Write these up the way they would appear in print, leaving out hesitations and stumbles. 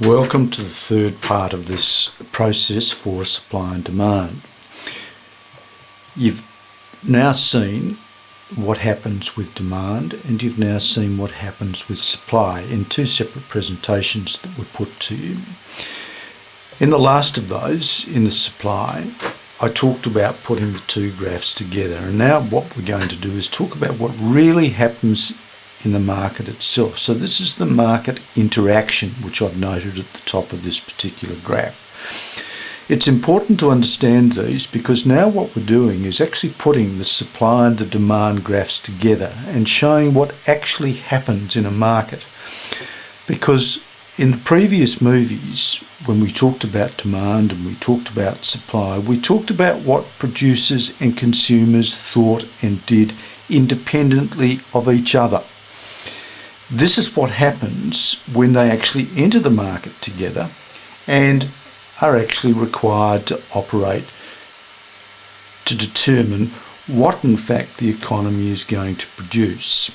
Welcome to the third part of this process for supply and demand. You've now seen what happens with demand and you've now seen what happens with supply in two separate presentations that were put to you. In the last of those, in the supply, I talked about putting the two graphs together, and now what we're going to do is talk about what really happens in the market itself. So this is the market interaction, which I've noted at the top of this particular graph. It's important to understand these because now what we're doing is actually putting the supply and the demand graphs together and showing what actually happens in a market. Because in the previous movies, when we talked about demand and we talked about supply, we talked about what producers and consumers thought and did independently of each other. This is what happens when they actually enter the market together and are actually required to operate to determine what in fact the economy is going to produce.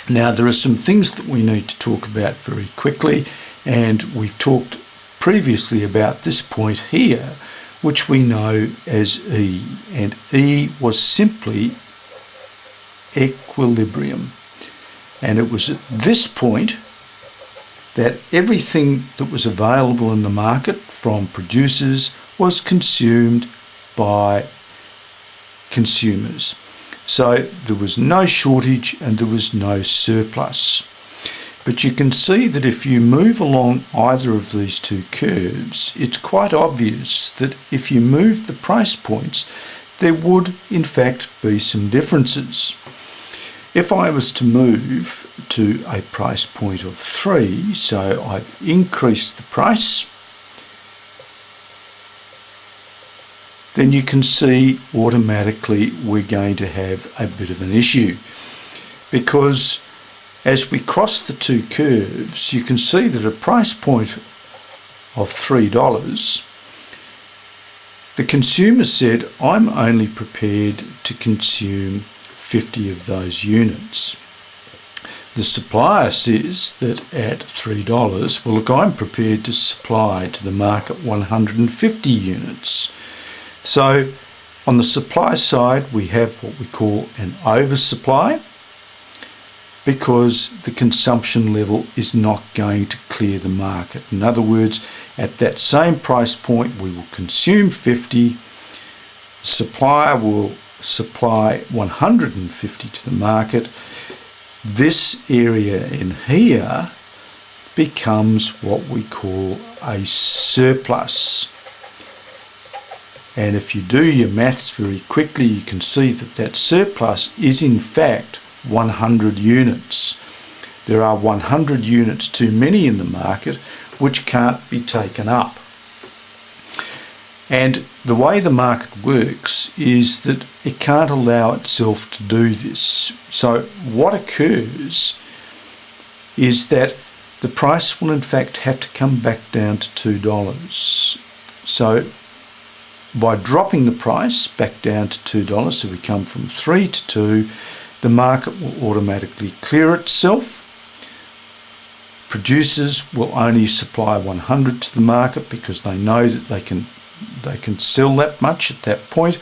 Now there are some things that we need to talk about very quickly, and we've talked previously about this point here, which we know as E, and E was simply equilibrium. And it was at this point that everything that was available in the market from producers was consumed by consumers. So there was no shortage and there was no surplus. But you can see that if you move along either of these two curves, it's quite obvious that if you move the price points, there would in fact be some differences. If I was to move to a price point of 3, so I've increased the price, then you can see automatically we're going to have a bit of an issue, because as we cross the two curves, you can see that at a price point of $3, the consumer said, I'm only prepared to consume 50 of those units. The supplier says that at $3, well look, I'm prepared to supply to the market 150 units. So on the supply side we have what we call an oversupply, because the consumption level is not going to clear the market. In other words, at that same price point we will consume 50, supplier will supply 150 to the market. This area in here becomes what we call a surplus. And if you do your maths very quickly, you can see that that surplus is in fact 100 units. There are 100 units too many in the market which can't be taken up. And the way the market works is that it can't allow itself to do this. So what occurs is that the price will in fact have to come back down to $2. So by dropping the price back down to $2, so we come from 3 to 2, the market will automatically clear itself. Producers will only supply 100 to the market because they know that they can sell that much at that point,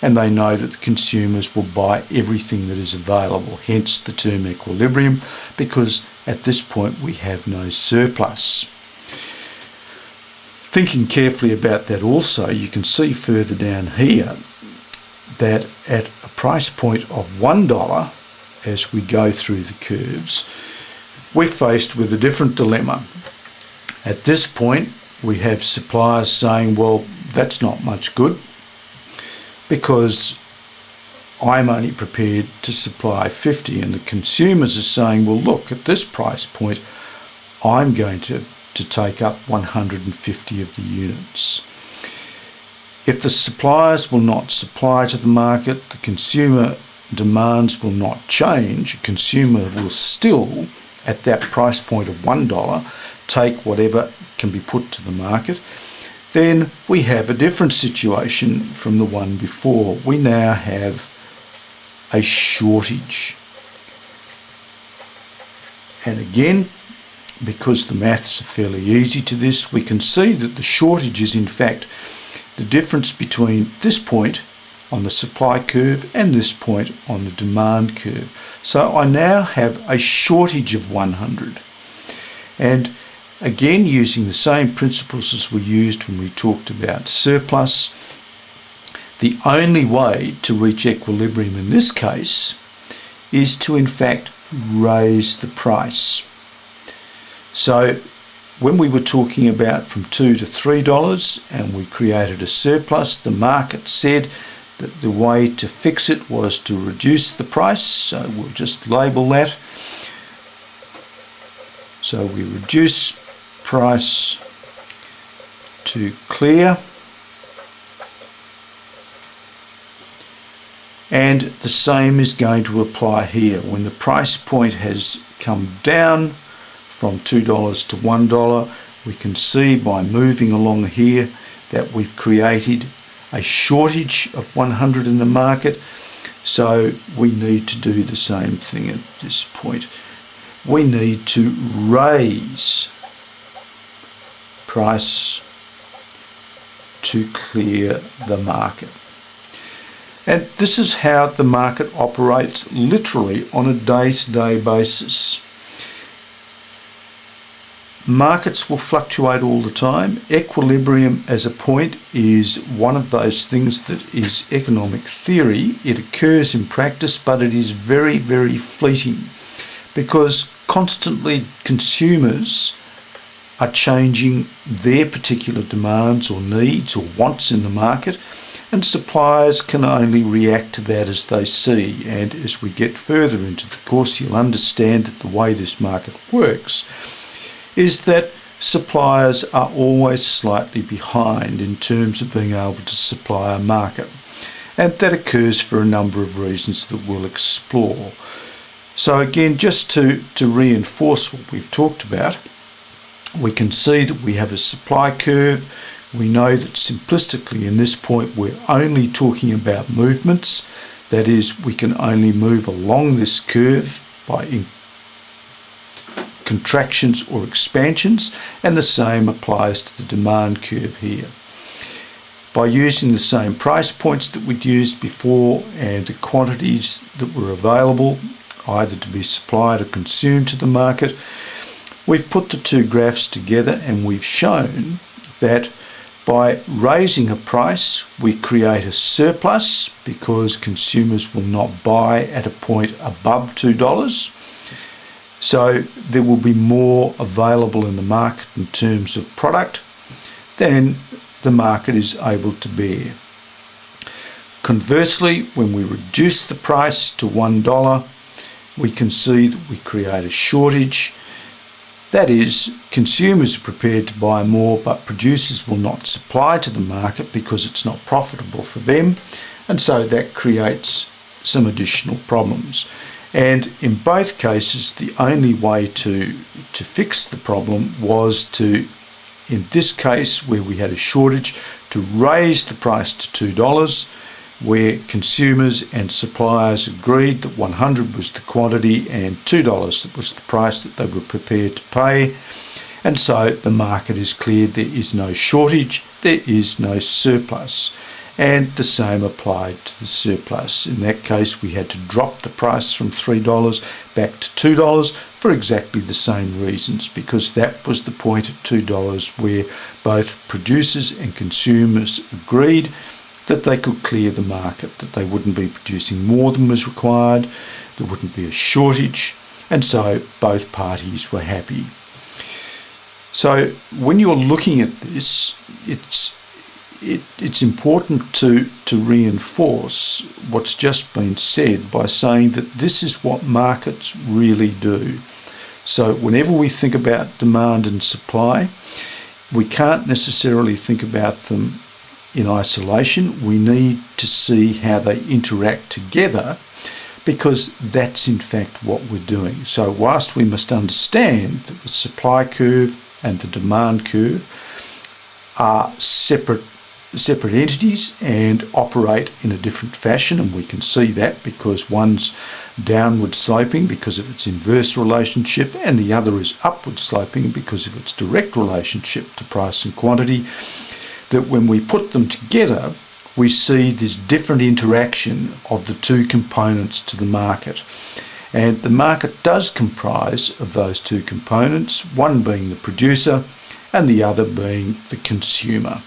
and they know that the consumers will buy everything that is available, hence the term equilibrium, because at this point we have no surplus. Thinking carefully about that also, you can see further down here that at a price point of $1, as we go through the curves, we're faced with a different dilemma. At this point we have suppliers saying, well, that's not much good because I'm only prepared to supply 50, and the consumers are saying, well look, at this price point I'm going to take up 150 of the units. If the suppliers will not supply to the market, the consumer demands will not change. A consumer will still, at that price point of $1, take whatever can be put to the market. Then we have a different situation from the one before. We now have a shortage. And again, because the maths are fairly easy to this, we can see that the shortage is in fact the difference between this point on the supply curve and this point on the demand curve. So I now have a shortage of 100. And again, using the same principles as we used when we talked about surplus, the only way to reach equilibrium in this case is to in fact raise the price. So when we were talking about from $2 to $3 and we created a surplus, the market said that the way to fix it was to reduce the price. So we'll just label that. So we reduce price to clear. And the same is going to apply here. When the price point has come down from $2 to $1, we can see by moving along here that we've created a shortage of 100 in the market. So we need to do the same thing at this point. We need to raise price to clear the market. And this is how the market operates literally on a day-to-day basis. Markets will fluctuate all the time. Equilibrium as a point is one of those things that is economic theory. It occurs in practice, but it is very, very fleeting because constantly consumers are changing their particular demands or needs or wants in the market, and suppliers can only react to that as they see. And as we get further into the course, you'll understand that the way this market works is that suppliers are always slightly behind in terms of being able to supply a market. And that occurs for a number of reasons that we'll explore. So again, just to reinforce what we've talked about, we can see that we have a supply curve. We know that simplistically in this point we're only talking about movements. That is, we can only move along this curve by contractions or expansions, and the same applies to the demand curve here. By using the same price points that we'd used before and the quantities that were available, either to be supplied or consumed to the market, we've put the two graphs together and we've shown that by raising a price, we create a surplus because consumers will not buy at a point above $2. So there will be more available in the market in terms of product than the market is able to bear. Conversely, when we reduce the price to $1, we can see that we create a shortage. That is, consumers are prepared to buy more, but producers will not supply to the market because it's not profitable for them, and so that creates some additional problems. And in both cases, the only way to fix the problem was to, in this case where we had a shortage, to raise the price to $2, where consumers and suppliers agreed that 100 was the quantity and $2 was the price that they were prepared to pay. And so the market is cleared. There is no shortage, there is no surplus. And the same applied to the surplus. In that case, we had to drop the price from $3 back to $2 for exactly the same reasons, because that was the point at $2 where both producers and consumers agreed that they could clear the market, that they wouldn't be producing more than was required, there wouldn't be a shortage, and so both parties were happy. So when you're looking at this, it's important to reinforce what's just been said by saying that this is what markets really do. So whenever we think about demand and supply, we can't necessarily think about them in isolation. We need to see how they interact together, because that's in fact what we're doing. So whilst we must understand that the supply curve and the demand curve are separate separate entities and operate in a different fashion, and we can see that because one's downward sloping because of its inverse relationship and the other is upward sloping because of its direct relationship to price and quantity, that when we put them together we see this different interaction of the two components to the market. And the market does comprise of those two components, one being the producer and the other being the consumer.